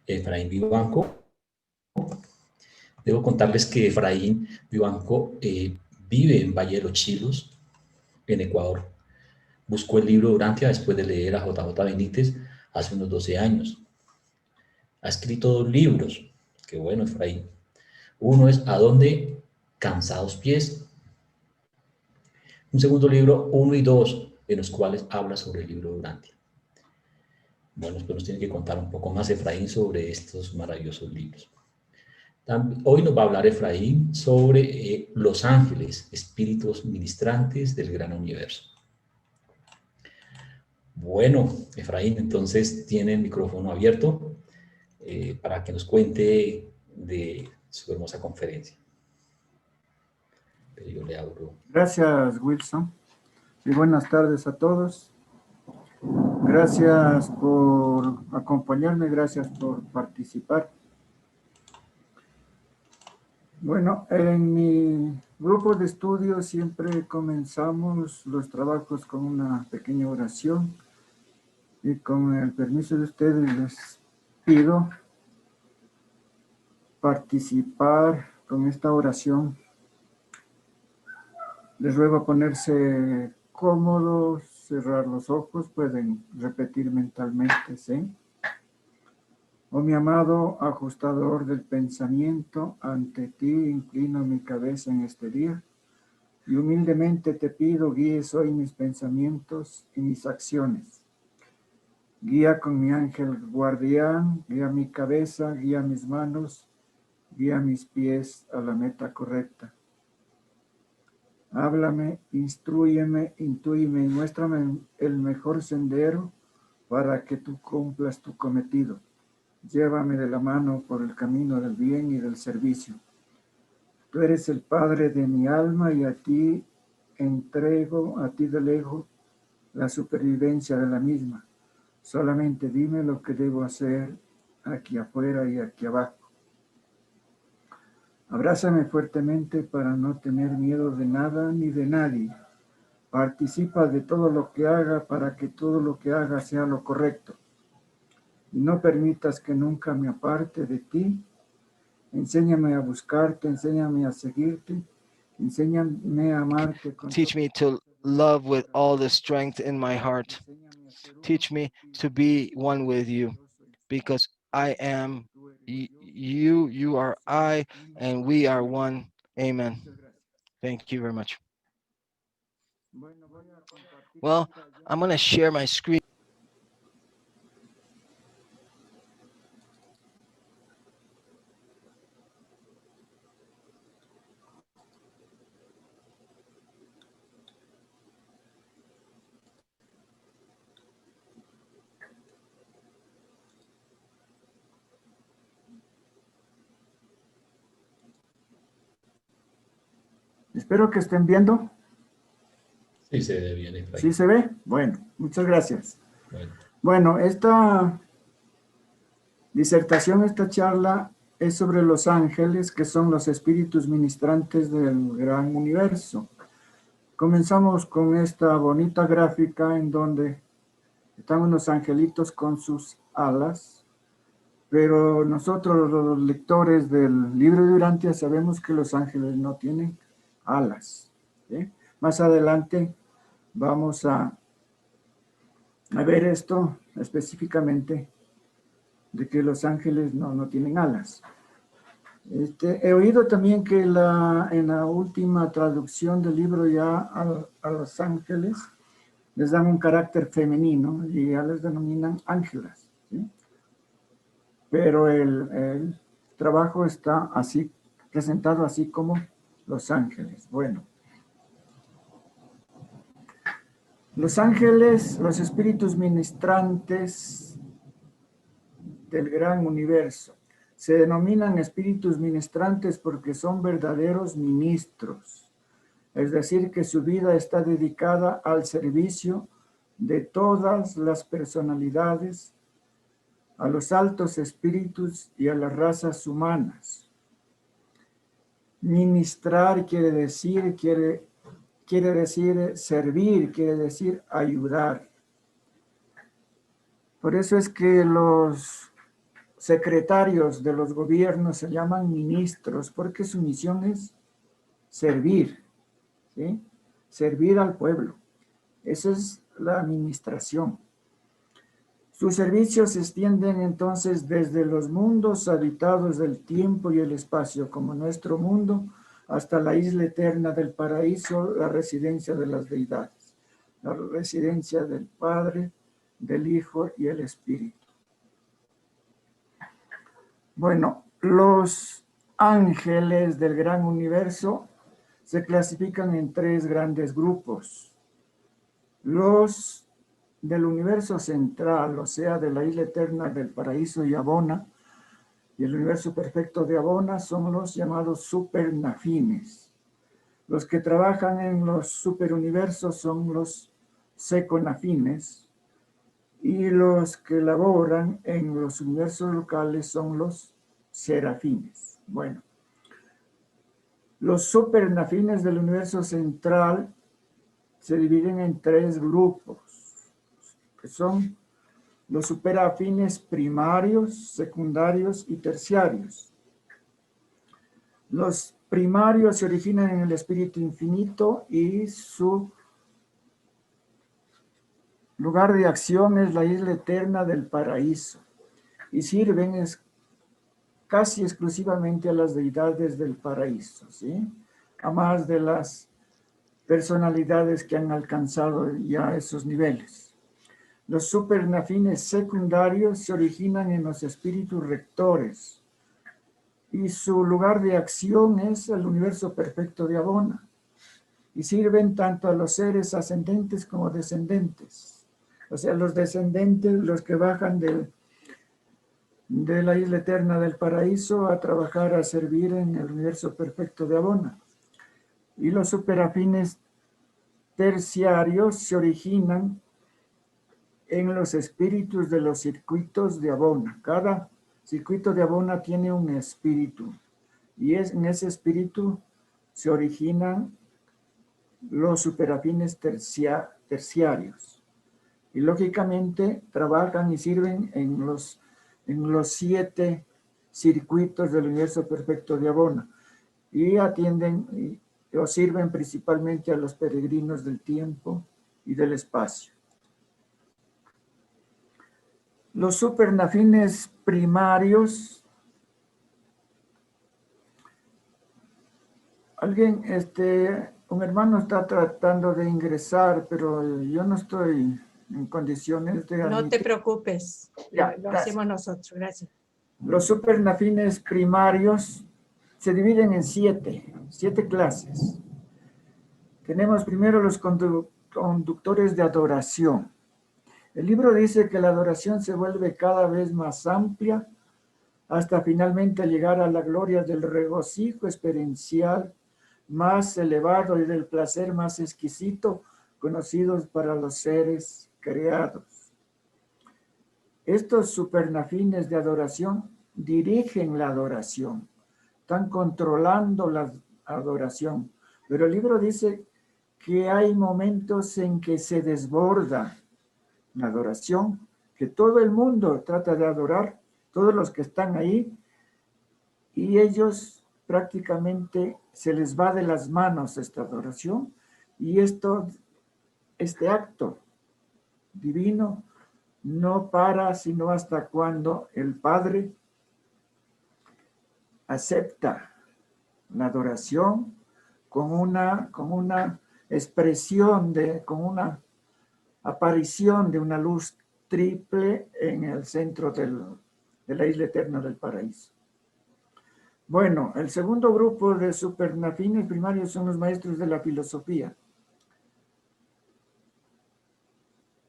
Efraín Vivanco. Debo contarles que Efraín Vivanco vive en Valle de los Chilos, en Ecuador. Buscó el libro Durantia después de leer a JJ Benítez hace unos 12 años. Ha escrito 2 libros. Qué bueno, Efraín. Uno es ¿A dónde cansados pies? Un segundo libro, 1 y 2, en los cuales habla sobre el libro Durantia. Bueno, después nos tiene que contar un poco más Efraín sobre estos maravillosos libros. Hoy nos va a hablar Efraín sobre los ángeles, espíritus ministrantes del gran universo. Bueno, Efraín, entonces tiene el micrófono abierto para que nos cuente de su hermosa conferencia. Pero yo le abro. Gracias, Wilson. Y buenas tardes a todos. Gracias por acompañarme, gracias por participar. Bueno, en mi grupo de estudio siempre comenzamos los trabajos con una pequeña oración y con el permiso de ustedes les pido participar con esta oración. Les ruego ponerse cómodos, cerrar los ojos, pueden repetir mentalmente, ¿sí? Oh mi amado ajustador del pensamiento, ante ti inclino mi cabeza en este día y humildemente te pido guíes hoy mis pensamientos y mis acciones. Guía con mi ángel guardián, guía mi cabeza, guía mis manos, guía mis pies a la meta correcta. Háblame, instrúyeme, intúyeme y muéstrame el mejor sendero para que tú cumplas tu cometido. Llévame de la mano por el camino del bien y del servicio. Tú eres el Padre de mi alma y a ti entrego, a ti delego la supervivencia de la misma. Solamente dime lo que debo hacer aquí afuera y aquí abajo. Abrázame fuertemente para no tener miedo de nada ni de nadie. Participa de todo lo que haga para que todo lo que haga sea lo correcto. Y no permitas que nunca me aparte de ti. Enséñame a buscarte, enséñame a seguirte, enséñame a amarte. Teach me to love with all the strength in my heart. Teach me to be one with you, because I am you, you are I, and we are one. Amen. Thank you very much. Well, I'm going to share my screen. Espero que estén viendo. Sí, se ve bien, Efraín. ¿Sí se ve? Bueno, muchas gracias. Bueno. Bueno, esta disertación, esta charla es sobre los ángeles, que son los espíritus ministrantes del gran universo. Comenzamos con esta bonita gráfica en donde están unos angelitos con sus alas, pero nosotros los lectores del libro de Durantia sabemos que los ángeles no tienen alas, ¿sí? Más adelante vamos a ver esto específicamente, de que los ángeles no tienen alas. He oído también que en la última traducción del libro ya a los ángeles les dan un carácter femenino y ya les denominan ángelas, ¿sí? Pero el trabajo está así, presentado así como los ángeles. Bueno, los ángeles, los espíritus ministrantes del gran universo, se denominan espíritus ministrantes porque son verdaderos ministros, es decir, que su vida está dedicada al servicio de todas las personalidades, a los altos espíritus y a las razas humanas. Ministrar quiere decir servir, quiere decir ayudar. Por eso es que los secretarios de los gobiernos se llaman ministros porque su misión es servir, ¿sí? Servir al pueblo. Esa es la administración. Sus servicios se extienden entonces desde los mundos habitados del tiempo y el espacio, como nuestro mundo, hasta la isla eterna del paraíso, la residencia de las deidades, la residencia del Padre, del Hijo y el Espíritu. Bueno, los ángeles del gran universo se clasifican en 3 grandes grupos. Los del universo central, o sea, de la isla eterna del paraíso y Abona, y el universo perfecto de Abona, son los llamados supernafines. Los que trabajan en los superuniversos son los seconafines, y los que laboran en los universos locales son los serafines. Bueno, los supernafines del universo central se dividen en 3 grupos, que son los superafines primarios, secundarios y terciarios. Los primarios se originan en el espíritu infinito y su lugar de acción es la isla eterna del paraíso y sirven casi exclusivamente a las deidades del paraíso, ¿sí? A más de las personalidades que han alcanzado ya esos niveles. Los supernafines secundarios se originan en los espíritus rectores y su lugar de acción es el universo perfecto de Abona y sirven tanto a los seres ascendentes como descendentes. O sea, los descendentes, los que bajan de la isla eterna del paraíso a trabajar, a servir en el universo perfecto de Abona. Y los superafines terciarios se originan en los espíritus de los circuitos de Abona. Cada circuito de Abona tiene un espíritu y en ese espíritu se originan los superafines terciarios. Y lógicamente trabajan y sirven en los 7 circuitos del universo perfecto de Abona y atienden o sirven principalmente a los peregrinos del tiempo y del espacio. Los supernafines primarios, un hermano está tratando de ingresar, pero yo no estoy en condiciones de admitir. No te preocupes, Ya, lo hacemos nosotros, gracias. Los supernafines primarios se dividen en 7 clases. Tenemos primero los conductores de adoración. El libro dice que la adoración se vuelve cada vez más amplia hasta finalmente llegar a la gloria del regocijo experiencial más elevado y del placer más exquisito conocidos para los seres creados. Estos supernafines de adoración dirigen la adoración, están controlando la adoración, pero el libro dice que hay momentos en que se desborda la adoración, que todo el mundo trata de adorar, todos los que están ahí, y ellos prácticamente se les va de las manos esta adoración, y este acto divino no para sino hasta cuando el Padre acepta la adoración con una expresión, con una aparición de una luz triple en el centro de la isla eterna del paraíso. Bueno, el segundo grupo de supernafines primarios son los maestros de la filosofía.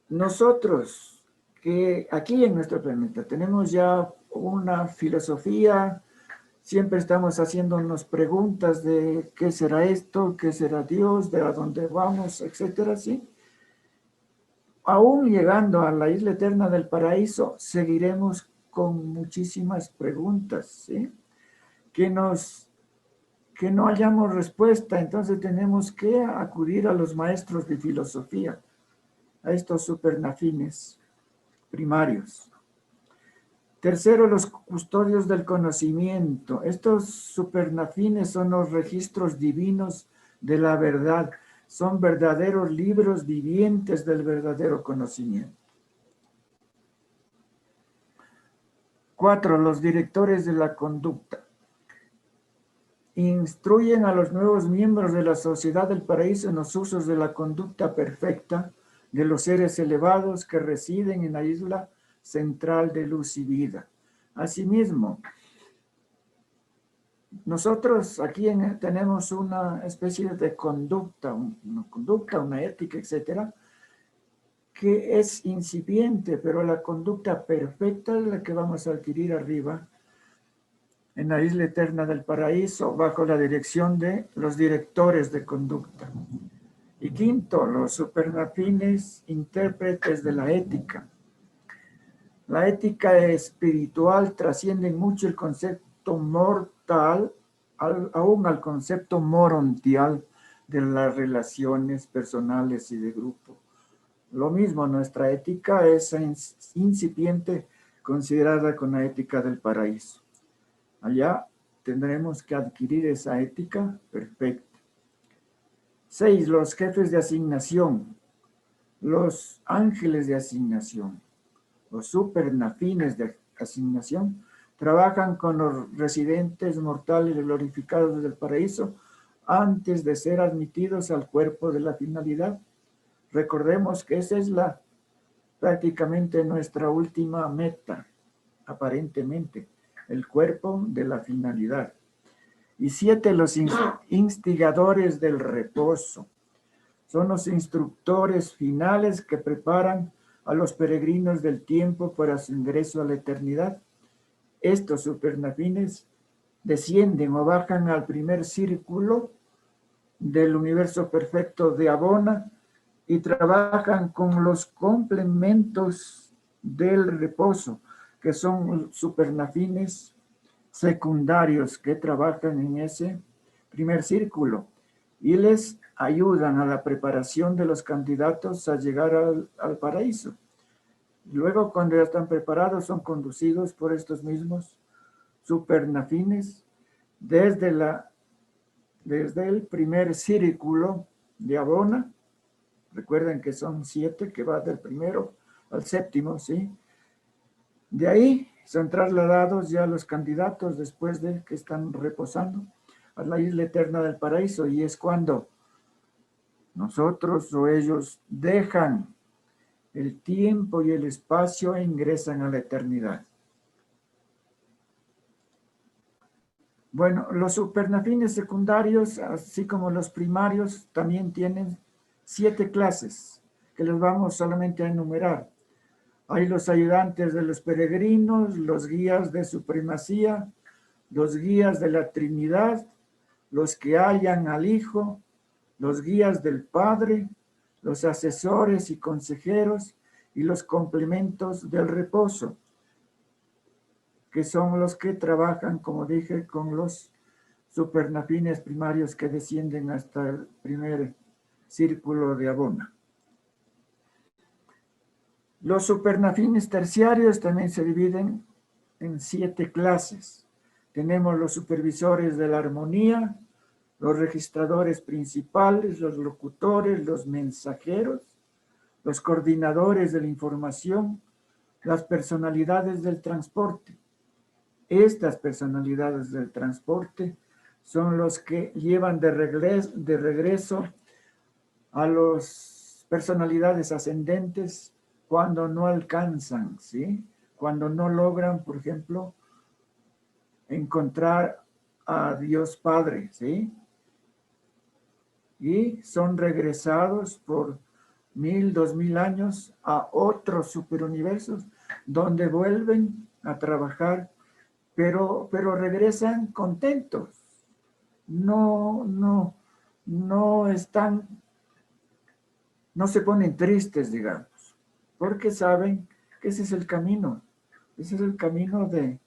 Nosotros, que aquí en nuestro planeta tenemos ya una filosofía, siempre estamos haciéndonos preguntas de qué será esto, qué será Dios, de a dónde vamos, etcétera, ¿sí? Aún llegando a la isla eterna del paraíso, seguiremos con muchísimas preguntas, ¿sí? Que no hayamos respuesta, entonces tenemos que acudir a los maestros de filosofía, a estos supernafines primarios. Tercero, los custodios del conocimiento. Estos supernafines son los registros divinos de la verdad. Son verdaderos libros vivientes del verdadero conocimiento. 4. Los directores de la conducta. Instruyen a los nuevos miembros de la Sociedad del Paraíso en los usos de la conducta perfecta de los seres elevados que residen en la isla central de luz y vida. Asimismo, nosotros aquí tenemos una especie de conducta, una ética, etcétera, que es incipiente, pero la conducta perfecta es la que vamos a adquirir arriba en la isla eterna del paraíso, bajo la dirección de los directores de conducta. Y quinto, los supernafines intérpretes de la ética. La ética espiritual trasciende mucho el concepto mortal, aún al concepto morontial de las relaciones personales y de grupo. Lo mismo, nuestra ética es incipiente considerada con la ética del paraíso. Allá tendremos que adquirir esa ética perfecta. 6. Los jefes de asignación, los ángeles de asignación, los supernafines de asignación, trabajan con los residentes mortales glorificados del paraíso antes de ser admitidos al cuerpo de la finalidad. Recordemos que esa es prácticamente nuestra última meta, aparentemente, el cuerpo de la finalidad. Y 7, los instigadores del reposo. Son los instructores finales que preparan a los peregrinos del tiempo para su ingreso a la eternidad. Estos supernafines descienden o bajan al primer círculo del universo perfecto de Abona y trabajan con los complementos del reposo, que son supernafines secundarios que trabajan en ese primer círculo y les ayudan a la preparación de los candidatos a llegar al paraíso. Luego, cuando ya están preparados, son conducidos por estos mismos supernafines desde el primer círculo de Abona. Recuerden que son 7, que va del primero al séptimo, ¿sí? De ahí son trasladados ya los candidatos después de que están reposando a la isla eterna del paraíso, y es cuando nosotros o ellos dejan el tiempo y el espacio e ingresan a la eternidad. Bueno, los supernafines secundarios, así como los primarios, también tienen 7 clases que les vamos solamente a enumerar. Hay los ayudantes de los peregrinos, los guías de supremacía, los guías de la Trinidad, los que hallan al Hijo, los guías del Padre, los asesores y consejeros y los complementos del reposo, que son los que trabajan, como dije, con los supernafines primarios que descienden hasta el primer círculo de Abona. Los supernafines terciarios también se dividen en 7 clases. Tenemos los supervisores de la armonía, los registradores principales, los locutores, los mensajeros, los coordinadores de la información, las personalidades del transporte. Estas personalidades del transporte son los que llevan de regreso a las personalidades ascendentes cuando no alcanzan, ¿sí? Cuando no logran, por ejemplo, encontrar a Dios Padre, ¿sí? Y son regresados por 1000, 2000 años a otros superuniversos donde vuelven a trabajar, pero regresan contentos. No se ponen tristes, digamos, porque saben que ese es el camino. Ese es el camino de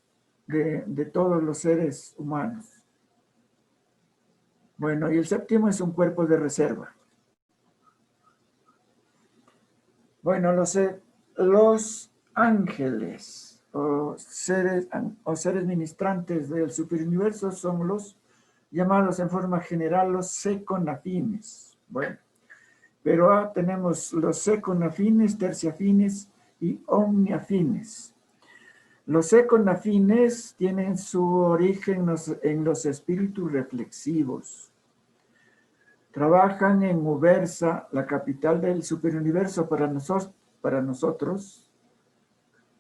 todos los seres humanos. Bueno, y el séptimo es un cuerpo de reserva. Bueno, los ángeles. o seres ministrantes del superuniverso son los llamados en forma general los seconafines. Bueno, pero tenemos los seconafines, terciafines y omniafines. Los seconafines tienen su origen en los espíritus reflexivos. Trabajan en Ubersa, la capital del superuniverso para nosotros,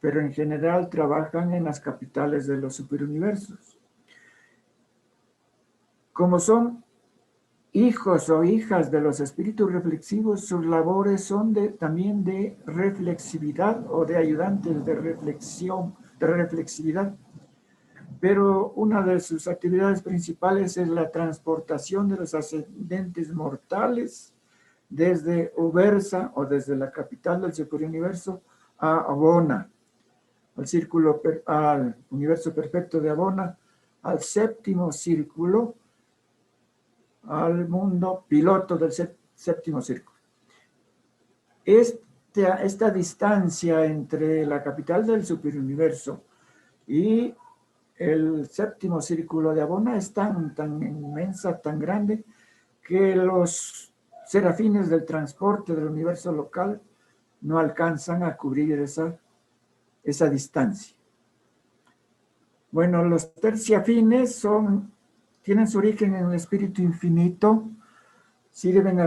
pero en general trabajan en las capitales de los superuniversos. Como son hijos o hijas de los espíritus reflexivos, sus labores son también de reflexividad o de ayudantes de reflexión, de reflexividad. Pero una de sus actividades principales es la transportación de los ascendentes mortales desde Ubersa o desde la capital del superuniverso a Abona, al universo perfecto de Abona, al séptimo círculo, al mundo piloto del séptimo círculo. Esta distancia entre la capital del superuniverso y el séptimo círculo de Abona es tan inmensa, tan grande, que los serafines del transporte del universo local no alcanzan a cubrir esa distancia. Bueno, los terciafines tienen su origen en el espíritu infinito, sirven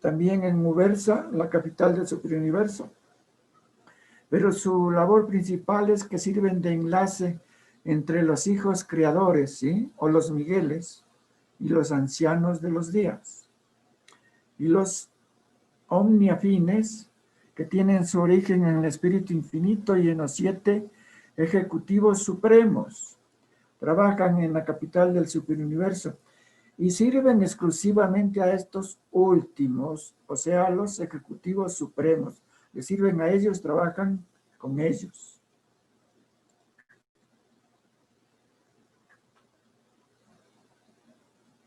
también en Ubersa, la capital del superuniverso, pero su labor principal es que sirven de enlace entre los hijos creadores, ¿sí? O los Migueles y los ancianos de los días. Y los omniafines, que tienen su origen en el espíritu infinito y en los 7 ejecutivos supremos, trabajan en la capital del superuniverso y sirven exclusivamente a estos últimos, o sea, a los ejecutivos supremos. Le sirven a ellos, trabajan con ellos.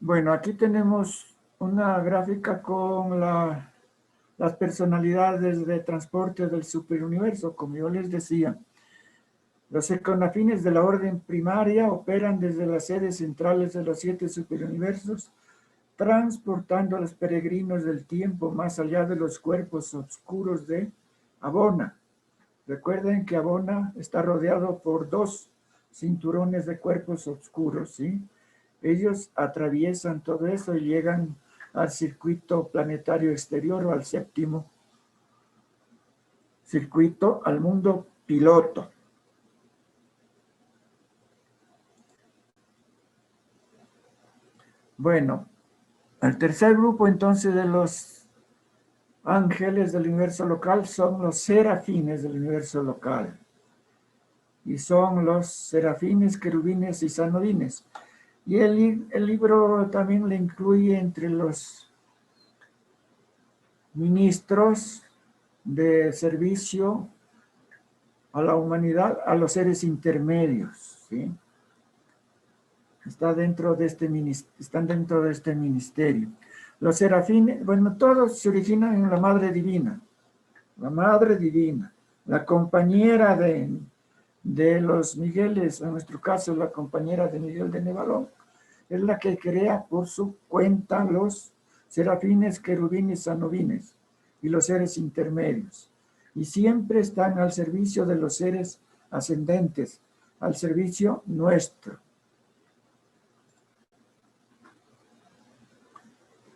Bueno, aquí tenemos una gráfica con las personalidades de transporte del superuniverso. Como yo les decía, los seconafines de la orden primaria operan desde las sedes centrales de los 7 superuniversos, transportando a los peregrinos del tiempo más allá de los cuerpos oscuros de Abona. Recuerden que Abona está rodeado por 2 cinturones de cuerpos oscuros, ¿sí? Ellos atraviesan todo eso y llegan al circuito planetario exterior o al séptimo circuito, al mundo piloto. Bueno, el tercer grupo entonces de los ángeles del universo local son los serafines del universo local. Y son los serafines, querubines y sanodines. Y el libro también le incluye entre los ministros de servicio a la humanidad, a los seres intermedios, ¿sí? Están dentro de este ministerio. Los serafines, bueno, todos se originan en la Madre Divina. La Madre Divina, la compañera de los Migueles, en nuestro caso la compañera de Miguel de Nevalón, es la que crea por su cuenta los serafines, querubines, sanobines y los seres intermedios. Y siempre están al servicio de los seres ascendentes, al servicio nuestro.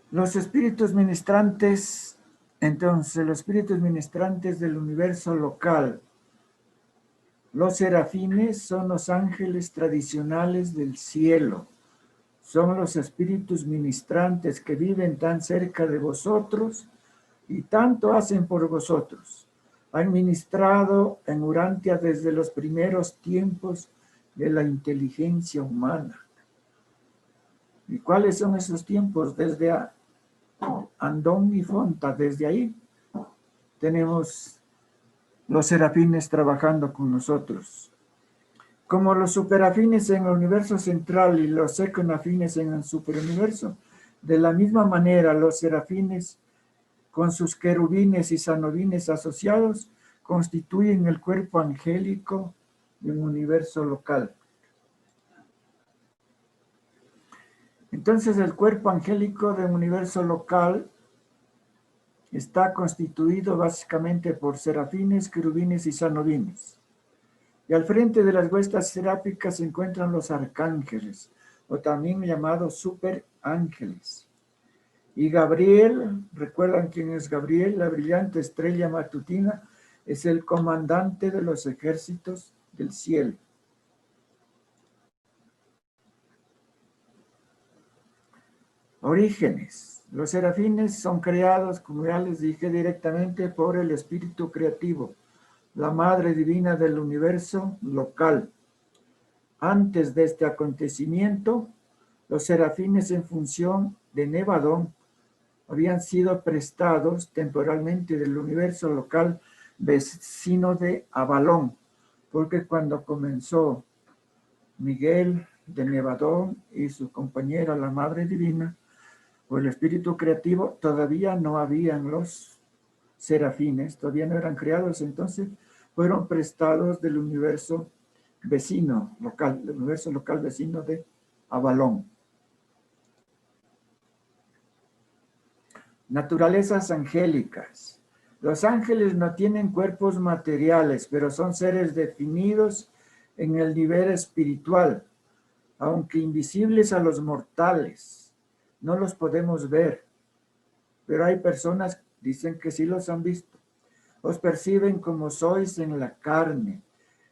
Los espíritus ministrantes, entonces, los espíritus ministrantes del universo local. Los serafines son los ángeles tradicionales del cielo. Son los espíritus ministrantes que viven tan cerca de vosotros y tanto hacen por vosotros. Han ministrado en Urantia desde los primeros tiempos de la inteligencia humana. ¿Y cuáles son esos tiempos? Desde Andón y Fonta, desde ahí tenemos los serafines trabajando con nosotros. Como los superafines en el universo central y los seconafines en el superuniverso, de la misma manera los serafines con sus querubines y sanobines asociados constituyen el cuerpo angélico de un universo local. Entonces el cuerpo angélico de un universo local está constituido básicamente por serafines, querubines y sanobines. Y al frente de las huestes seráficas se encuentran los arcángeles, o también llamados superángeles. Y Gabriel, ¿recuerdan quién es Gabriel? La brillante estrella matutina, es el comandante de los ejércitos del cielo. Orígenes. Los serafines son creados, como ya les dije, directamente por el espíritu creativo, la madre divina del universo local. Antes de este acontecimiento, los serafines en función de Nevadón habían sido prestados temporalmente del universo local vecino de Avalón, porque cuando comenzó Miguel de Nevadón y su compañera, la Madre Divina, o el espíritu creativo, todavía no habían los serafines, todavía no eran creados, entonces fueron prestados del universo vecino local, del universo local vecino de Avalón. Naturalezas angélicas. Los ángeles no tienen cuerpos materiales, pero son seres definidos en el nivel espiritual, aunque invisibles a los mortales. No los podemos ver, pero hay personas que dicen que sí los han visto. Os perciben como sois en la carne,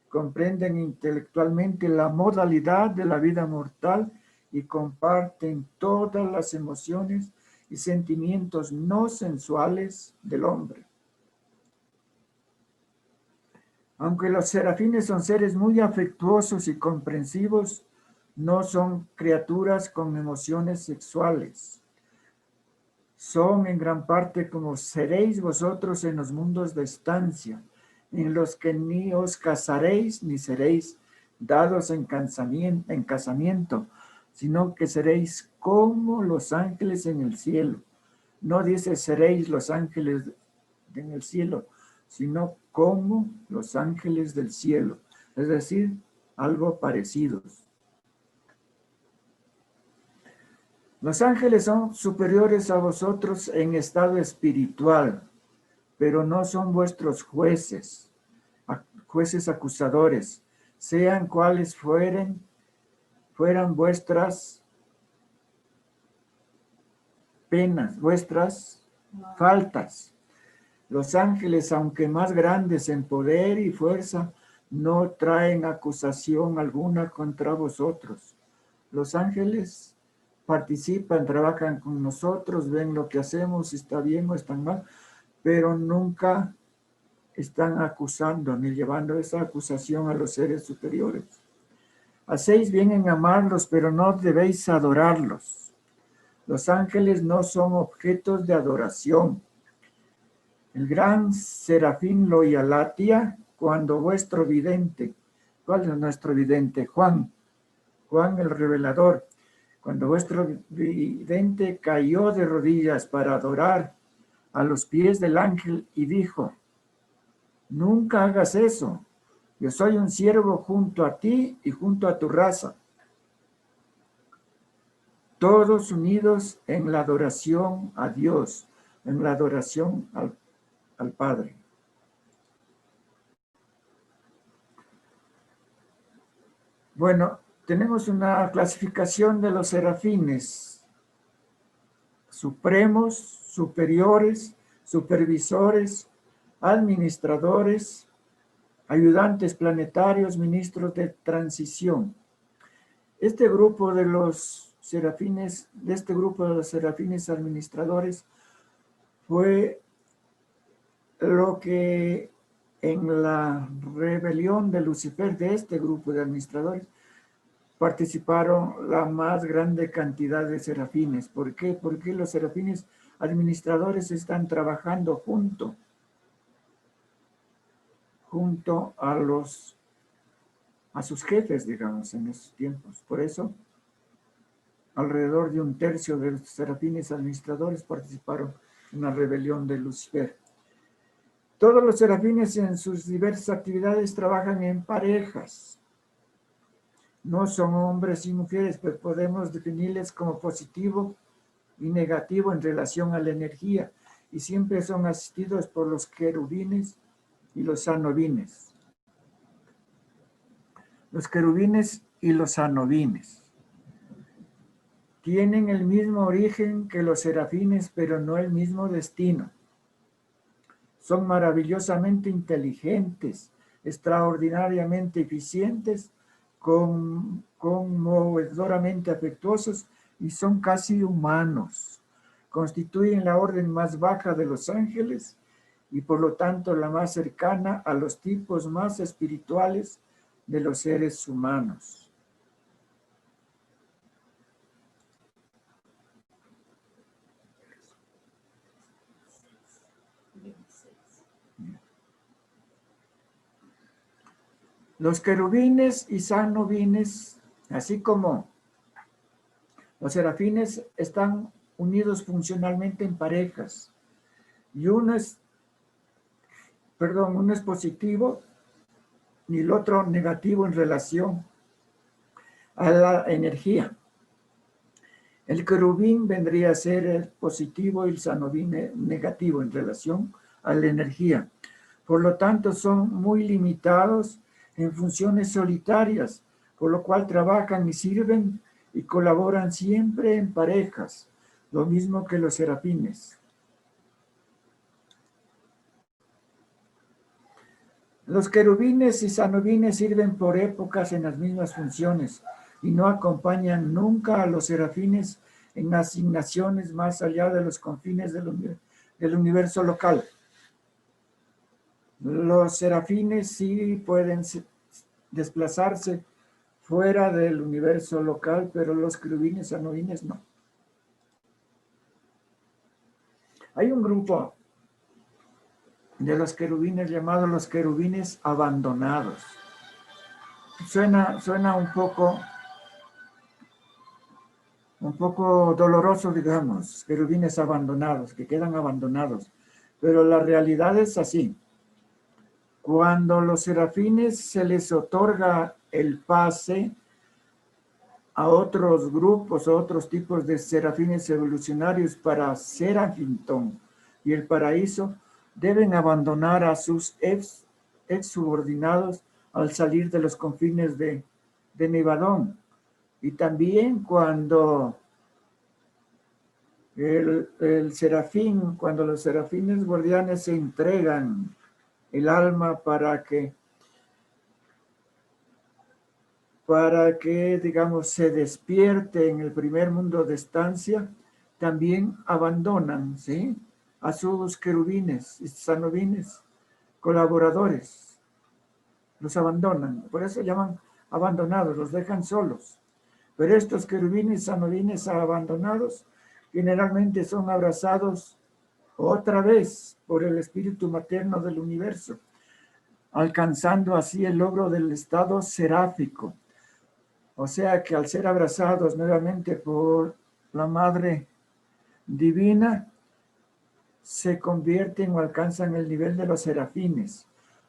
comprenden intelectualmente la modalidad de la vida mortal y comparten todas las emociones y sentimientos no sensuales del hombre. Aunque los serafines son seres muy afectuosos y comprensivos, no son criaturas con emociones sexuales. Son en gran parte como seréis vosotros en los mundos de estancia, en los que ni os casaréis ni seréis dados en casamiento, sino que seréis como los ángeles en el cielo. No dice seréis los ángeles en el cielo, sino como los ángeles del cielo, es decir, algo parecidos. Los ángeles son superiores a vosotros en estado espiritual, pero no son vuestros jueces, jueces acusadores, sean cuales fueran vuestras penas, vuestras faltas. Los ángeles, aunque más grandes en poder y fuerza, no traen acusación alguna contra vosotros. Los ángeles participan, trabajan con nosotros, ven lo que hacemos, si está bien o está mal, pero nunca están acusando ni llevando esa acusación a los seres superiores. Hacéis bien en amarlos, pero no debéis adorarlos. Los ángeles no son objetos de adoración. El gran serafín Loyalatia, cuando vuestro vidente, ¿cuál es nuestro vidente? Juan el revelador, cuando vuestro vidente cayó de rodillas para adorar a los pies del ángel y dijo, nunca hagas eso, yo soy un siervo junto a ti y junto a tu raza, todos unidos en la adoración a Dios, en la adoración al Padre. Bueno, tenemos una clasificación de los serafines: supremos, superiores, supervisores, administradores, ayudantes planetarios, ministros de transición. Este grupo de los serafines, administradores, fue lo que en la rebelión de Lucifer, de este grupo de administradores, participaron la más grande cantidad de serafines. ¿Por qué? Porque los serafines administradores están trabajando junto a sus jefes, digamos, en esos tiempos. Por eso, alrededor de un tercio de los serafines administradores participaron en la rebelión de Lucifer. Todos los serafines en sus diversas actividades trabajan en parejas. No son hombres y mujeres, pues podemos definirles como positivo y negativo en relación a la energía, y siempre son asistidos por los querubines y los anobines. Los querubines y los anobines tienen el mismo origen que los serafines, pero no el mismo destino. Son maravillosamente inteligentes, extraordinariamente eficientes, conmovedoramente afectuosos y son casi humanos. Constituyen la orden más baja de los ángeles y por lo tanto la más cercana a los tipos más espirituales de los seres humanos. Los querubines y sanobines, así como los serafines, están unidos funcionalmente en parejas. Y uno es positivo y el otro negativo en relación a la energía. El querubín vendría a ser el positivo y el sanobín negativo en relación a la energía. Por lo tanto, son muy limitados en funciones solitarias, por lo cual trabajan y sirven y colaboran siempre en parejas, lo mismo que los serafines. Los querubines y sanobines sirven por épocas en las mismas funciones y no acompañan nunca a los serafines en asignaciones más allá de los confines del universo local. Los serafines sí pueden desplazarse fuera del universo local, pero los querubines y sanobines no. Hay un grupo de los querubines llamados los querubines abandonados. Suena un poco doloroso, digamos, querubines abandonados, que quedan abandonados. Pero la realidad es así. Cuando los serafines se les otorga el pase a otros grupos, a otros tipos de serafines evolucionarios para Serafintón y el paraíso, deben abandonar a sus ex subordinados al salir de los confines de Nevadón. Y también cuando cuando los serafines guardianes se entregan el alma para que, digamos, se despierte en el primer mundo de estancia, también abandonan, ¿sí?, a sus querubines y sanobines colaboradores. Los abandonan, por eso llaman abandonados, los dejan solos. Pero estos querubines y sanobines abandonados generalmente son abrazados otra vez por el espíritu materno del universo, alcanzando así el logro del estado seráfico. O sea que al ser abrazados nuevamente por la Madre Divina, se convierten o alcanzan el nivel de los serafines,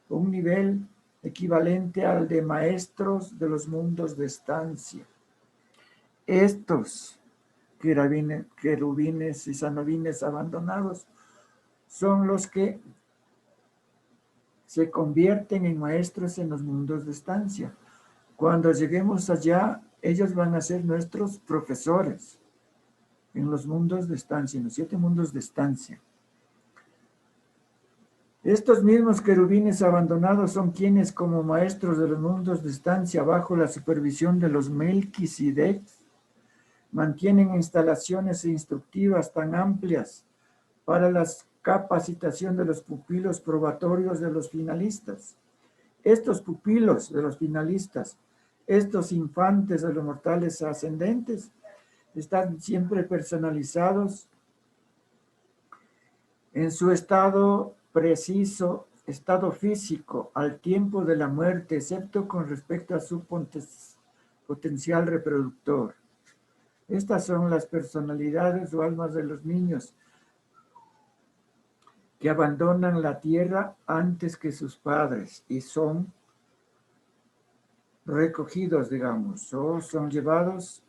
un nivel equivalente al de maestros de los mundos de estancia. Estos querubines y sanobines abandonados son los que se convierten en maestros en los mundos de estancia. Cuando lleguemos allá, ellos van a ser nuestros profesores en los mundos de estancia, en los 7 mundos de estancia. Estos mismos querubines abandonados son quienes, como maestros de los mundos de estancia, bajo la supervisión de los Melquisedec, mantienen instalaciones instructivas tan amplias para la capacitación de los pupilos probatorios de los finalistas. Estos pupilos de los finalistas, estos infantes de los mortales ascendentes, están siempre personalizados en su estado preciso, estado físico, al tiempo de la muerte, excepto con respecto a su potencial reproductor. Estas son las personalidades o almas de los niños que abandonan la tierra antes que sus padres y son recogidos, digamos, o son llevados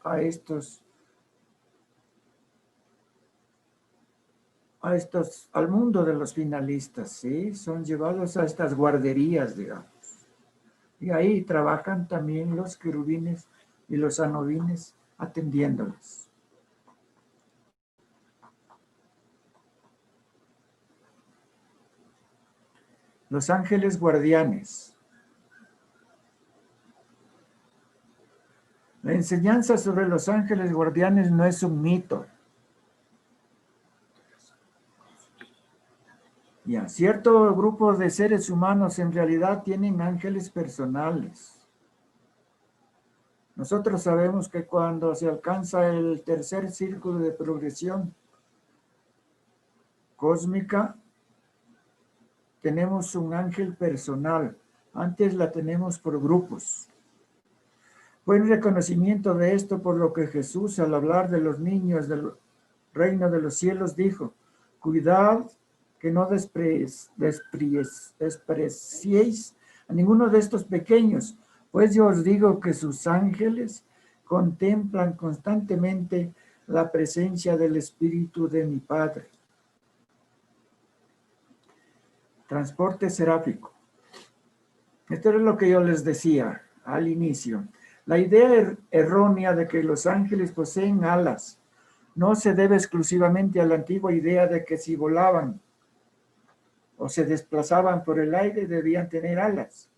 al mundo de los finalistas, ¿sí? Son llevados a estas guarderías, digamos. Y ahí trabajan también los querubines y los anobines atendiéndolos. Los ángeles guardianes. La enseñanza sobre los ángeles guardianes no es un mito. Ya, cierto grupo de seres humanos en realidad tienen ángeles personales. Nosotros sabemos que cuando se alcanza el tercer círculo de progresión cósmica, tenemos un ángel personal. Antes la tenemos por grupos. Fue en reconocimiento de esto por lo que Jesús, al hablar de los niños del reino de los cielos, dijo: cuidad que no despreciéis a ninguno de estos pequeños, pues yo os digo que sus ángeles contemplan constantemente la presencia del Espíritu de mi Padre. Transporte seráfico. Esto es lo que yo les decía al inicio. La idea errónea de que los ángeles poseen alas no se debe exclusivamente a la antigua idea de que si volaban o se desplazaban por el aire debían tener alas.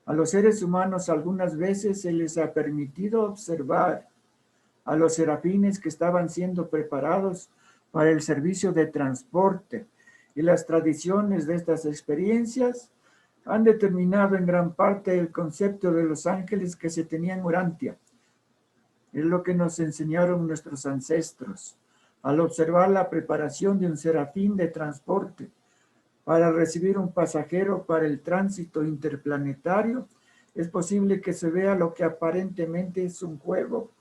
A los seres humanos algunas veces se les ha permitido observar a los serafines que estaban siendo preparados para el servicio de transporte, y las tradiciones de estas experiencias han determinado en gran parte el concepto de los ángeles que se tenía en Urantia. Es lo que nos enseñaron nuestros ancestros al observar la preparación de un serafín de transporte para recibir un pasajero para el tránsito interplanetario. Es posible que se vea lo que aparentemente es un juego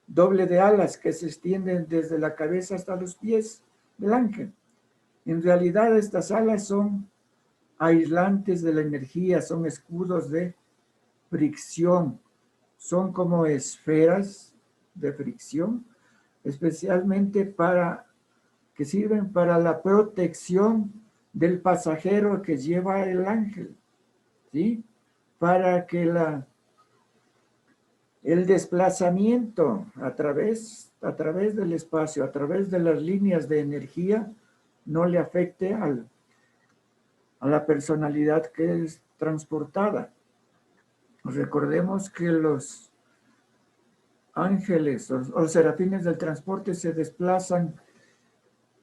doble de alas que se extienden desde la cabeza hasta los pies del ángel. En realidad estas alas son aislantes de la energía, son escudos de fricción, son como esferas de fricción, especialmente que sirven para la protección del pasajero que lleva el ángel, ¿sí? Para que el desplazamiento a través del espacio, a través de las líneas de energía, no le afecte a la personalidad que es transportada. Recordemos que los ángeles o serafines del transporte se desplazan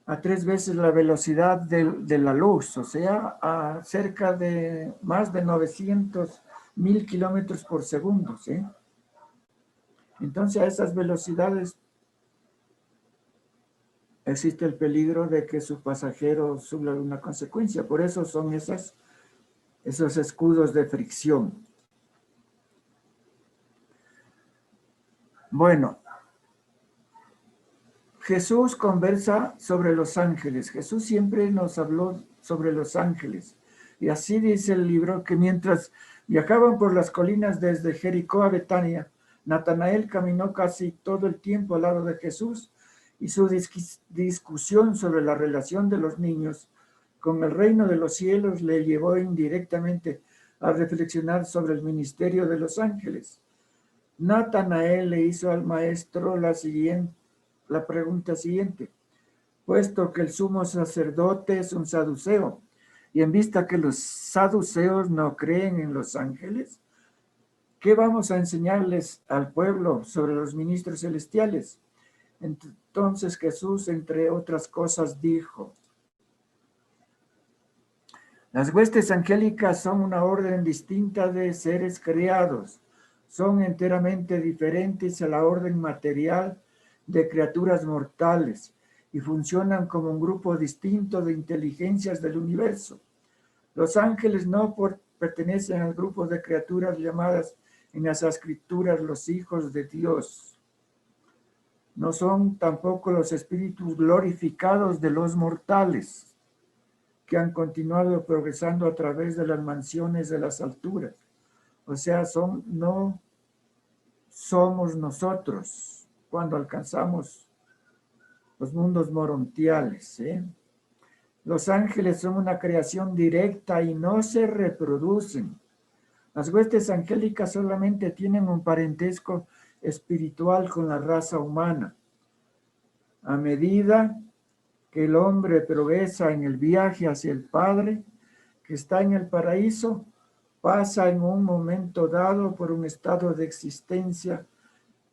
a 3 veces la velocidad de la luz, o sea, a cerca de más de 900,000 kilómetros por segundo, ¿sí? Entonces, a esas velocidades existe el peligro de que su pasajero sufra una consecuencia. Por eso son esos escudos de fricción. Bueno, Jesús conversa sobre los ángeles. Jesús siempre nos habló sobre los ángeles. Y así dice el libro que mientras viajaban por las colinas desde Jericó a Betania, Natanael caminó casi todo el tiempo al lado de Jesús, y su discusión sobre la relación de los niños con el reino de los cielos le llevó indirectamente a reflexionar sobre el ministerio de los ángeles. Natanael le hizo al maestro la pregunta siguiente: puesto que el sumo sacerdote es un saduceo, y en vista que los saduceos no creen en los ángeles, ¿qué vamos a enseñarles al pueblo sobre los ministros celestiales? Entonces Jesús, entre otras cosas, dijo: las huestes angélicas son una orden distinta de seres creados, son enteramente diferentes a la orden material de criaturas mortales y funcionan como un grupo distinto de inteligencias del universo. Los ángeles no pertenecen al grupo de criaturas llamadas en las escrituras los hijos de Dios. No son tampoco los espíritus glorificados de los mortales, que han continuado progresando a través de las mansiones de las alturas. O sea, no somos nosotros cuando alcanzamos los mundos morontiales, ¿sí? Los ángeles son una creación directa y no se reproducen. Las huestes angélicas solamente tienen un parentesco espiritual con la raza humana. A medida que el hombre progresa en el viaje hacia el Padre, que está en el paraíso, pasa en un momento dado por un estado de existencia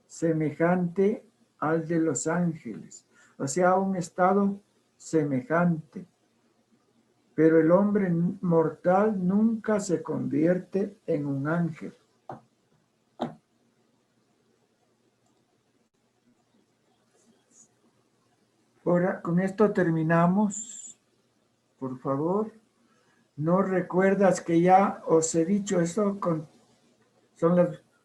semejante al de los ángeles, o sea, un estado semejante. Pero el hombre mortal nunca se convierte en un ángel. Ahora, con esto terminamos. Por favor, ¿no recuerdas que ya os he dicho eso? Son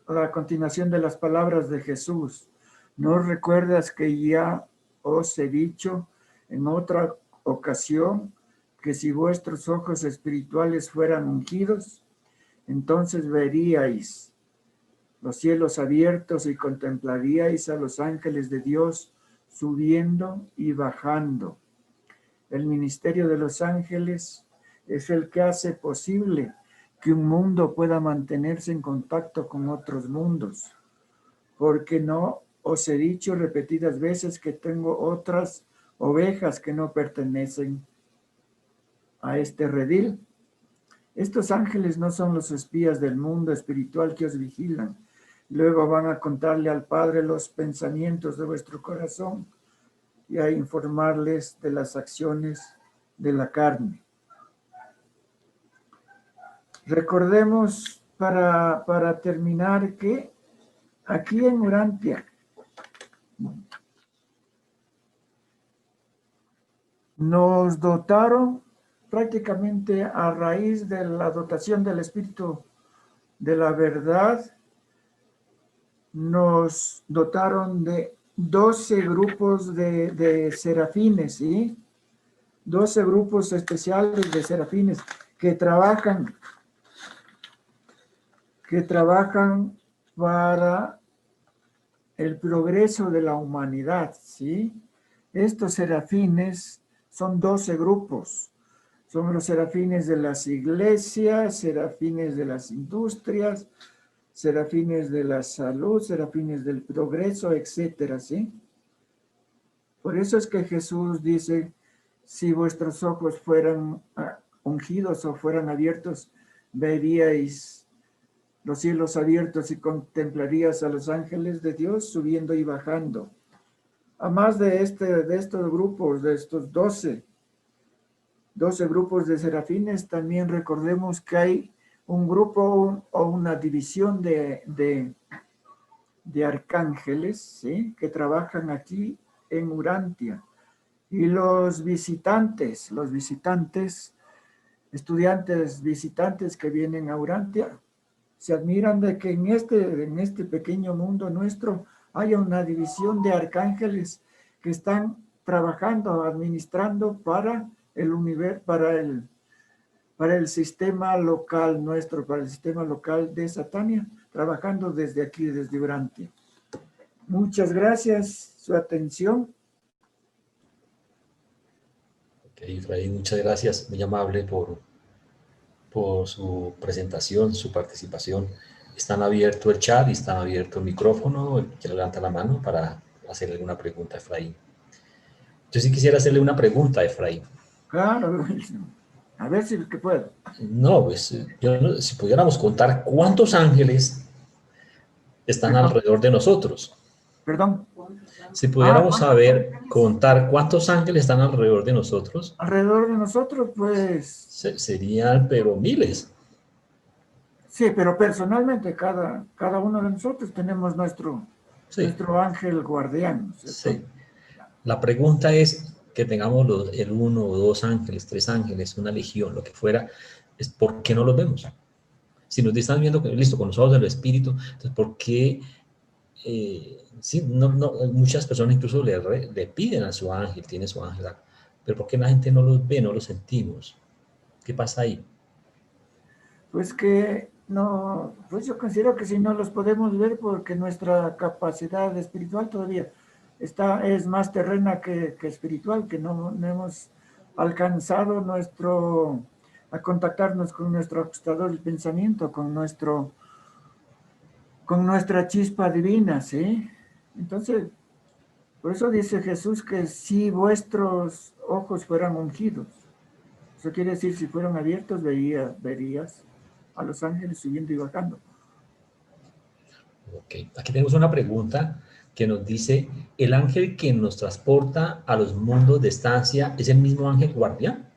la continuación de las palabras de Jesús. ¿No recuerdas que ya os he dicho en otra ocasión que si vuestros ojos espirituales fueran ungidos, entonces veríais los cielos abiertos y contemplaríais a los ángeles de Dios subiendo y bajando? El ministerio de los ángeles es el que hace posible que un mundo pueda mantenerse en contacto con otros mundos. Porque no os he dicho repetidas veces que tengo otras ovejas que no pertenecen a este redil. Estos ángeles no son los espías del mundo espiritual que os vigilan. Luego van a contarle al Padre los pensamientos de vuestro corazón y a informarles de las acciones de la carne. Recordemos para terminar que aquí en Urantia nos dotaron prácticamente a raíz de la dotación del Espíritu de la verdad, nos dotaron de 12 grupos de serafines, ¿sí? 12 grupos especiales de serafines que trabajan para el progreso de la humanidad, ¿sí? Estos serafines son 12 grupos. Son los serafines de las iglesias, serafines de las industrias, serafines de la salud, serafines del progreso, etcétera, ¿sí? Por eso es que Jesús dice, si vuestros ojos fueran ungidos o fueran abiertos, veríais los cielos abiertos y contemplarías a los ángeles de Dios subiendo y bajando. Además de estos grupos, de estos 12 grupos de serafines, también recordemos que hay un grupo o una división de arcángeles, ¿sí? Que trabajan aquí en Urantia. Y los visitantes, estudiantes visitantes que vienen a Urantia, se admiran de que en este pequeño mundo nuestro haya una división de arcángeles que están trabajando, administrando para el universo, para el sistema local nuestro, para el sistema local de Satania, trabajando desde aquí, desde Urantia. Muchas gracias, su atención. Ok, Efraín, muchas gracias, muy amable por su presentación, su participación. Están abierto el chat y está abierto el micrófono. El que levanta la mano para hacerle alguna pregunta a Efraín. Yo sí quisiera hacerle una pregunta a Efraín. Claro, a ver si que puedo. No, pues si pudiéramos contar cuántos ángeles están alrededor de nosotros. Perdón. Si pudiéramos saber contar cuántos ángeles están alrededor de nosotros. Alrededor de nosotros, pues. Serían, pero miles. Sí, pero personalmente cada uno de nosotros tenemos nuestro ángel guardián, ¿cierto? Sí. La pregunta es que tengamos el 1 o 2 ángeles, 3 ángeles, una legión, lo que fuera, es ¿por qué no los vemos? Si nos están viendo, listo, con los ojos del Espíritu, entonces ¿por qué? Sí, muchas personas incluso le piden a su ángel, tiene su ángel, pero ¿por qué la gente no los ve, no los sentimos? ¿Qué pasa ahí? Pues que no, pues yo considero que si no los podemos ver porque nuestra capacidad espiritual todavía es más terrena que espiritual, que no hemos alcanzado a contactarnos con nuestro ajustador del pensamiento, con nuestra chispa divina, ¿sí? Entonces, por eso dice Jesús que si vuestros ojos fueran ungidos, eso quiere decir si fueran abiertos verías a los ángeles subiendo y bajando. Ok, aquí tenemos una pregunta que nos dice, ¿el ángel que nos transporta a los mundos de estancia es el mismo ángel guardián?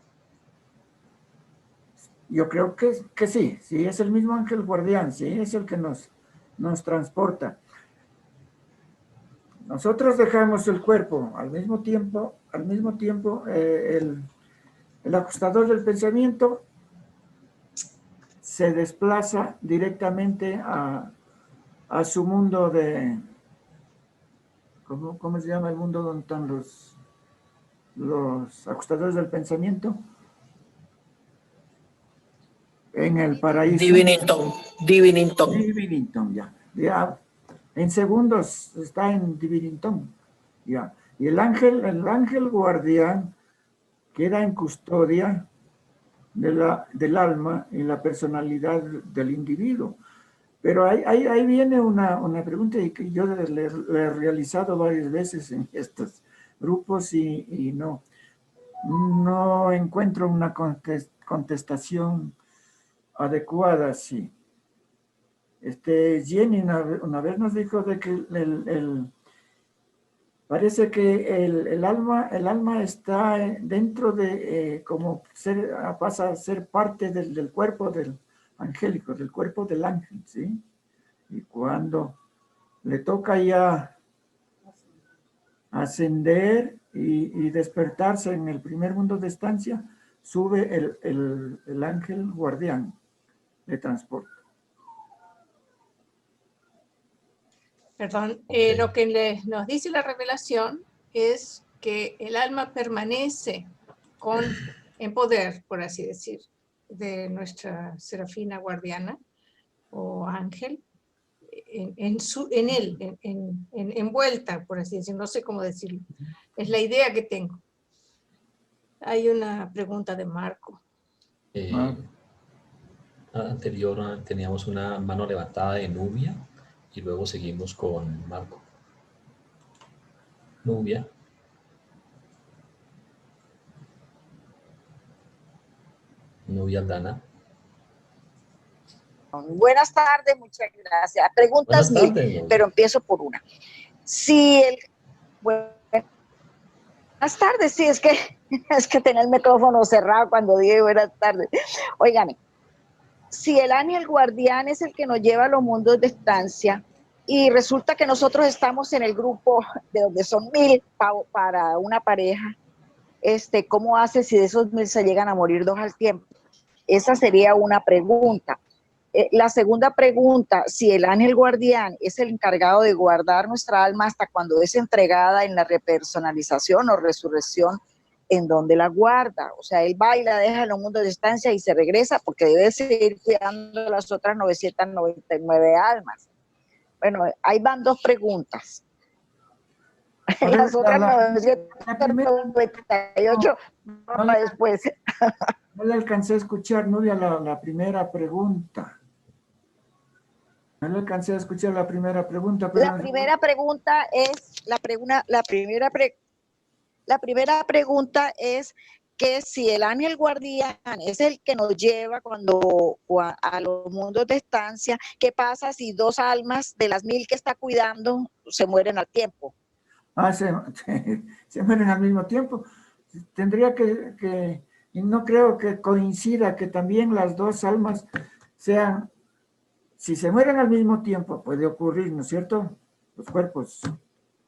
Yo creo que sí es el mismo ángel guardián, sí, es el que nos transporta. Nosotros dejamos el cuerpo, al mismo tiempo el ajustador del pensamiento se desplaza directamente a su mundo ¿cómo se llama el mundo donde están los ajustadores del pensamiento? En el paraíso. Divinington, ya. En segundos está en Divinington, ya. Y el ángel guardián queda en custodia del alma y la personalidad del individuo. Pero ahí viene una pregunta que yo le he realizado varias veces en estos grupos y no encuentro una contestación adecuada, sí. Jenny una vez nos dijo de que parece que el alma está dentro de, pasa a ser parte del cuerpo del angélico, del cuerpo del ángel, ¿sí? Y cuando le toca ya ascender y despertarse en el primer mundo de estancia, sube el ángel guardián de transporte. Perdón, Ok. lo que nos dice la revelación es que el alma permanece en poder, por así decir, de nuestra serafina guardiana o ángel, envuelta, por así decirlo, no sé cómo decirlo. Es la idea que tengo. Hay una pregunta de Marco. Anterior teníamos una mano levantada de Nubia y luego seguimos con Marco. Nubia. Nubia Aldana. Buenas tardes, muchas gracias. Preguntas Buenas mil, tardes, Nubia. pero empiezo por una. Buenas tardes, sí, es que tenía el micrófono cerrado cuando dije buenas tardes. Óigame, si el ángel guardián es el que nos lleva a los mundos de estancia y resulta que nosotros estamos en el grupo de donde son 1000 para una pareja, ¿cómo hace si de esos 1000 se llegan a morir 2 al tiempo? Esa sería una pregunta. La segunda pregunta, si el ángel guardián es el encargado de guardar nuestra alma hasta cuando es entregada en la repersonalización o resurrección, ¿en dónde la guarda? O sea, él va y la deja en un mundo de estancia y se regresa porque debe seguir cuidando las otras 999 almas. Bueno, ahí van 2 preguntas. Las otras 998 para después. No le alcancé a escuchar, Nubia, la primera pregunta. No le alcancé a escuchar la primera pregunta. Pero la primera pregunta es que si el ángel guardián es el que nos lleva a los mundos de estancia, ¿qué pasa si 2 almas de las 1000 que está cuidando se mueren al tiempo? Se mueren al mismo tiempo. Tendría que y no creo que coincida que también las 2 almas sean, si se mueren al mismo tiempo, puede ocurrir, ¿no es cierto? Los cuerpos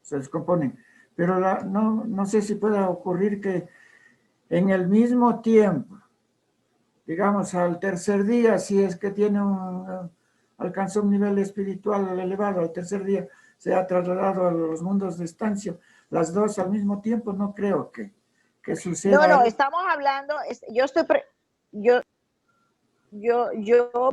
se descomponen, pero no sé si pueda ocurrir que en el mismo tiempo, digamos al tercer día, si es que alcanzó un nivel espiritual elevado, al tercer día se ha trasladado a los mundos de estancia, las 2 al mismo tiempo, no creo que suceda. No, estamos hablando, yo estoy yo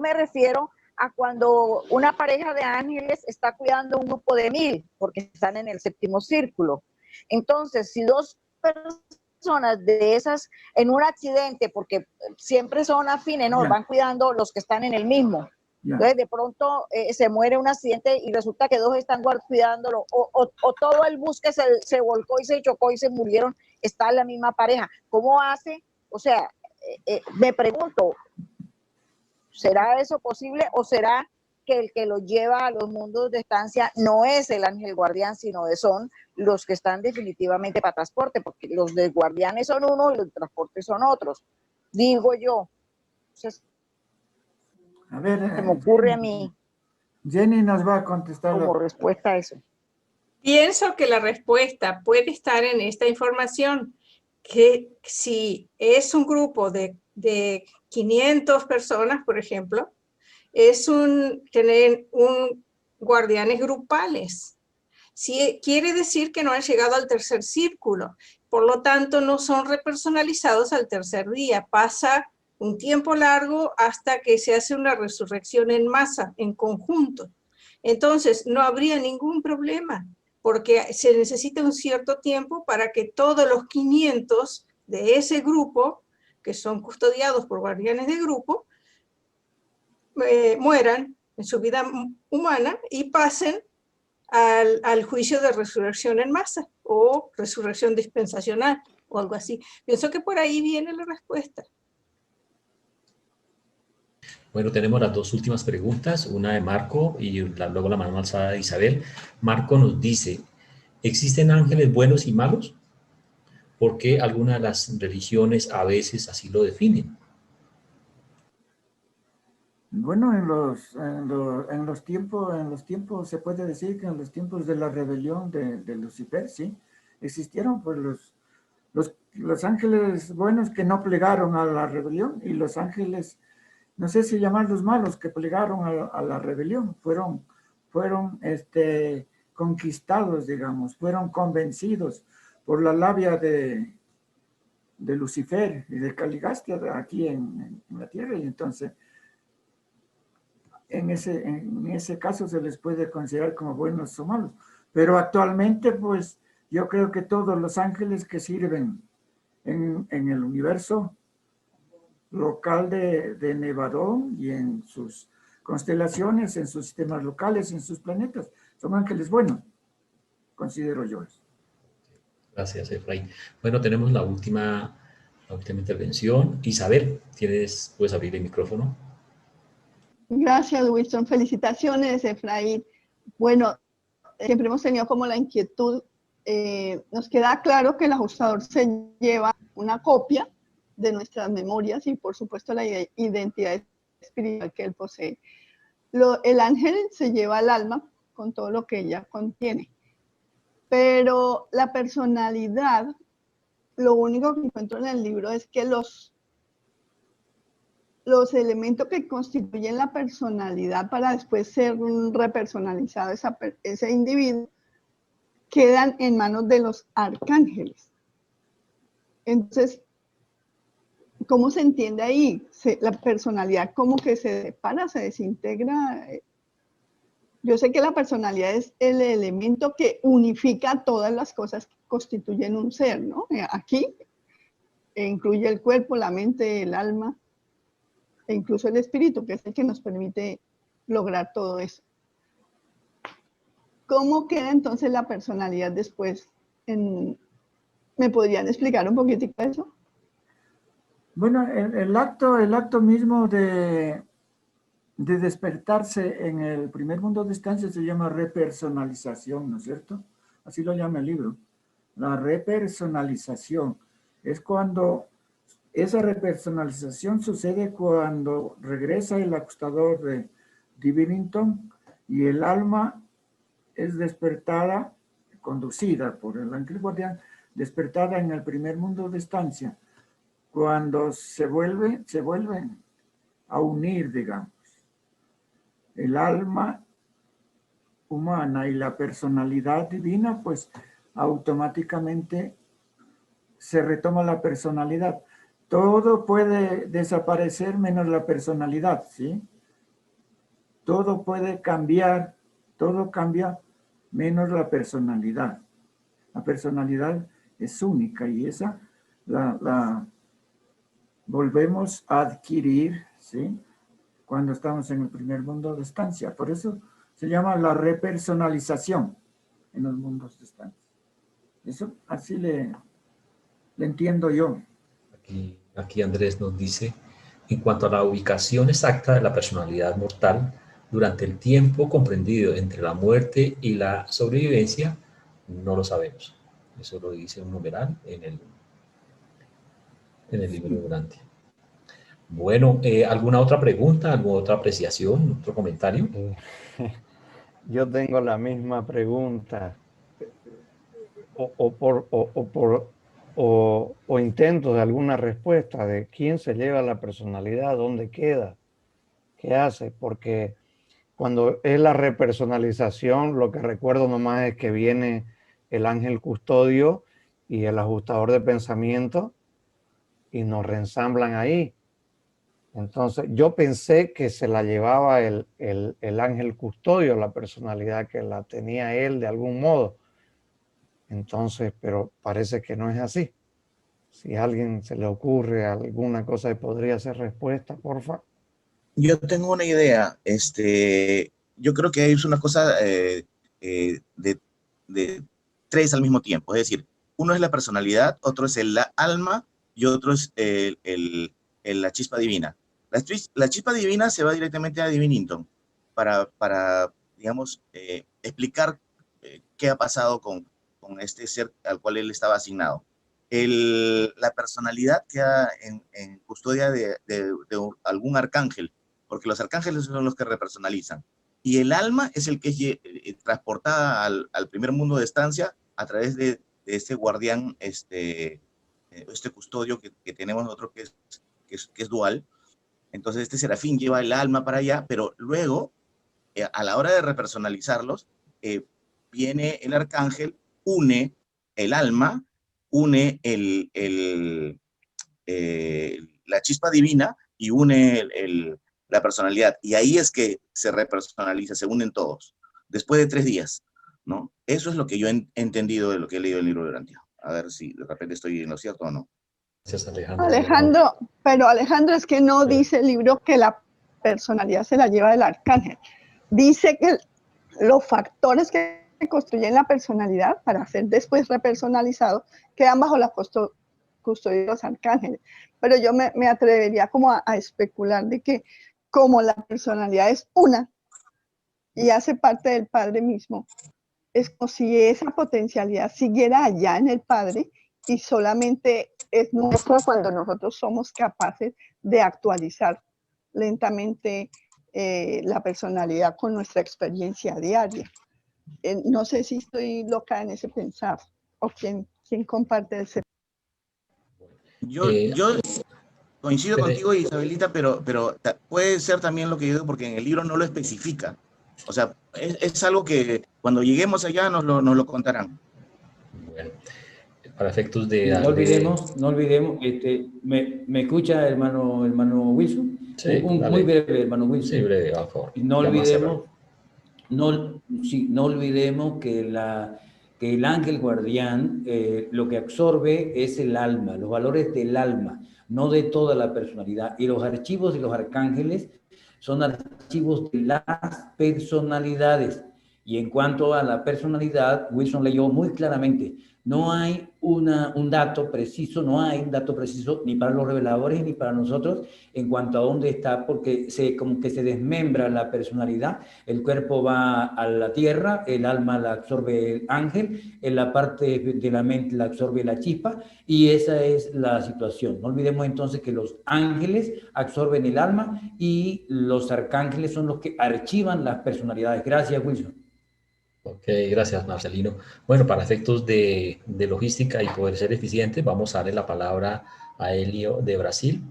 me refiero a cuando una pareja de ángeles está cuidando un grupo de 1000, porque están en el séptimo círculo. Entonces, si dos personas de esas en un accidente, porque siempre son afines, ¿no? Van cuidando los que están en el mismo. Entonces, de pronto se muere un accidente y resulta que dos están cuidándolo, o todo el bus que se volcó y se chocó y se murieron, está en la misma pareja. ¿Cómo hace? O sea, me pregunto, ¿será eso posible o será que el que los lleva a los mundos de estancia no es el ángel guardián, sino son los que están definitivamente para transporte? Porque los de guardianes son unos y los de transporte son otros, digo yo. Entonces, A ver, se me ocurre a mí Jenny nos va a contestar como respuesta a eso. Pienso que la respuesta puede estar en esta información, que si es un grupo de 500 personas, por ejemplo, tener guardianes grupales. Sí, quiere decir que no han llegado al tercer círculo, por lo tanto no son repersonalizados al tercer día. Pasa un tiempo largo hasta que se hace una resurrección en masa, en conjunto. Entonces no habría ningún problema, porque se necesita un cierto tiempo para que todos los 500 de ese grupo, que son custodiados por guardianes de grupo, mueran en su vida humana y pasen al juicio de resurrección en masa o resurrección dispensacional o algo así. Pienso que por ahí viene la respuesta. Bueno, tenemos las dos últimas preguntas, una de Marco y luego la mano alzada de Isabel. Marco nos dice, ¿existen ángeles buenos y malos? ¿Por qué algunas de las religiones a veces así lo definen? Bueno, en los tiempos, se puede decir que en los tiempos de la rebelión de Lucifer, sí, existieron pues los ángeles buenos que no plegaron a la rebelión y los ángeles, no sé si llamarlos malos, que plegaron a la rebelión, fueron conquistados, digamos, fueron convencidos por la labia de Lucifer y de Caligastia aquí en la tierra, y entonces en ese caso se les puede considerar como buenos o malos. Pero actualmente, pues, yo creo que todos los ángeles que sirven en el universo local de Nevadón y en sus constelaciones, en sus sistemas locales, en sus planetas, son ángeles buenos, considero yo eso. Gracias, Efraín. Bueno, tenemos la última intervención. Isabel, puedes abrir el micrófono. Gracias, Wilson. Felicitaciones, Efraín. Bueno, siempre hemos tenido como la inquietud. Nos queda claro que el ajustador se lleva una copia de nuestras memorias y, por supuesto, la identidad espiritual que él posee. El ángel se lleva el alma con todo lo que ella contiene. Pero la personalidad, lo único que encuentro en el libro es que los elementos que constituyen la personalidad para después ser repersonalizado ese individuo quedan en manos de los arcángeles. Entonces, ¿cómo se entiende ahí? La personalidad como que se separa, se desintegra. Yo sé que la personalidad es el elemento que unifica todas las cosas que constituyen un ser, ¿no? Aquí incluye el cuerpo, la mente, el alma, e incluso el espíritu, que es el que nos permite lograr todo eso. ¿Cómo queda entonces la personalidad después? ¿Me podrían explicar un poquitico eso? Bueno, el acto mismo de despertarse en el primer mundo de estancia se llama repersonalización, ¿no es cierto? Así lo llama el libro. La repersonalización es cuando esa repersonalización sucede cuando regresa el ajustador de Divinington y el alma es despertada, conducida por el ángel guardián, despertada en el primer mundo de estancia, cuando se vuelven a unir, digamos, el alma humana y la personalidad divina, pues automáticamente se retoma la personalidad. todo puede desaparecer menos la personalidad, ¿sí? Todo puede cambiar, todo cambia menos la personalidad. La personalidad es única y esa la volvemos a adquirir, ¿sí? Cuando estamos en el primer mundo de estancia. Por eso se llama la repersonalización en los mundos de estancia. Eso así le entiendo yo. Aquí Andrés nos dice, en cuanto a la ubicación exacta de la personalidad mortal, durante el tiempo comprendido entre la muerte y la sobrevivencia, no lo sabemos. Eso lo dice un numeral en el libro de Urantia. Bueno, ¿alguna otra pregunta, alguna otra apreciación, otro comentario? Yo tengo la misma pregunta, o intentos de alguna respuesta de quién se lleva la personalidad, dónde queda, qué hace, porque cuando es la repersonalización, lo que recuerdo nomás es que viene el ángel custodio y el ajustador de pensamiento y nos reensamblan ahí. Entonces yo pensé que se la llevaba el ángel custodio, la personalidad, que la tenía él de algún modo. Entonces, pero parece que no es así. Si a alguien se le ocurre alguna cosa que podría ser respuesta, porfa. Yo tengo una idea. Yo creo que es una cosa de tres al mismo tiempo. Es decir, uno es la personalidad, otro es el alma y otro es la chispa divina. La chispa divina se va directamente a Divinington para digamos, explicar qué ha pasado con este ser al cual él estaba asignado. La personalidad queda en custodia de algún arcángel, porque los arcángeles son los que repersonalizan. Y el alma es el que es transportada al primer mundo de estancia a través de este guardián, este custodio que tenemos nosotros, que es dual. Entonces este serafín lleva el alma para allá, pero luego, a la hora de repersonalizarlos, viene el arcángel, une el alma, une la chispa divina y une la personalidad. Y ahí es que se repersonaliza, se unen todos, después de 3 días, ¿no? Eso es lo que yo he entendido de lo que he leído en el libro de Urantia. A ver si de repente estoy en lo cierto o no. Gracias, Alejandro. Alejandro, pero Alejandro, es que no dice el libro que la personalidad se la lleva del arcángel. Dice que los factores que construyen la personalidad para ser después repersonalizado quedan bajo la custodia de los arcángeles. Pero yo me atrevería como a especular de que como la personalidad es una y hace parte del Padre mismo, es como si esa potencialidad siguiera allá en el Padre y solamente es nuestra cuando nosotros somos capaces de actualizar lentamente la personalidad con nuestra experiencia diaria. No sé si estoy loca en ese pensar, o quién comparte ese. Yo coincido contigo, Isabelita, pero puede ser también lo que yo digo, porque en el libro no lo especifica. O sea, es algo que cuando lleguemos allá nos lo contarán. Bueno, para efectos de... No olvidemos, ¿me escucha hermano Wilson? Sí, muy breve, hermano Wilson. Sí, breve, por favor. No olvidemos que el ángel guardián lo que absorbe es el alma, los valores del alma, no de toda la personalidad. Y los archivos de los arcángeles son archivos de las personalidades. Y en cuanto a la personalidad, Wilson leyó muy claramente, no hay un dato preciso, ni para los reveladores ni para nosotros en cuanto a dónde está, porque como que se desmembra la personalidad, el cuerpo va a la tierra, el alma la absorbe el ángel, en la parte de la mente la absorbe la chispa, y esa es la situación. No olvidemos entonces que los ángeles absorben el alma y los arcángeles son los que archivan las personalidades. Gracias, Wilson. Ok, gracias, Marcelino. Bueno, para efectos de logística y poder ser eficiente, vamos a darle la palabra a Elio de Brasil.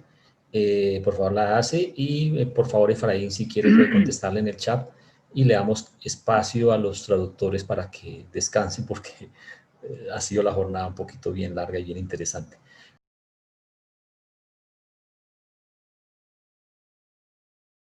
Por favor, la hace y por favor, Efraín, si quiere puede contestarle en el chat y le damos espacio a los traductores para que descansen porque ha sido la jornada un poquito bien larga y bien interesante.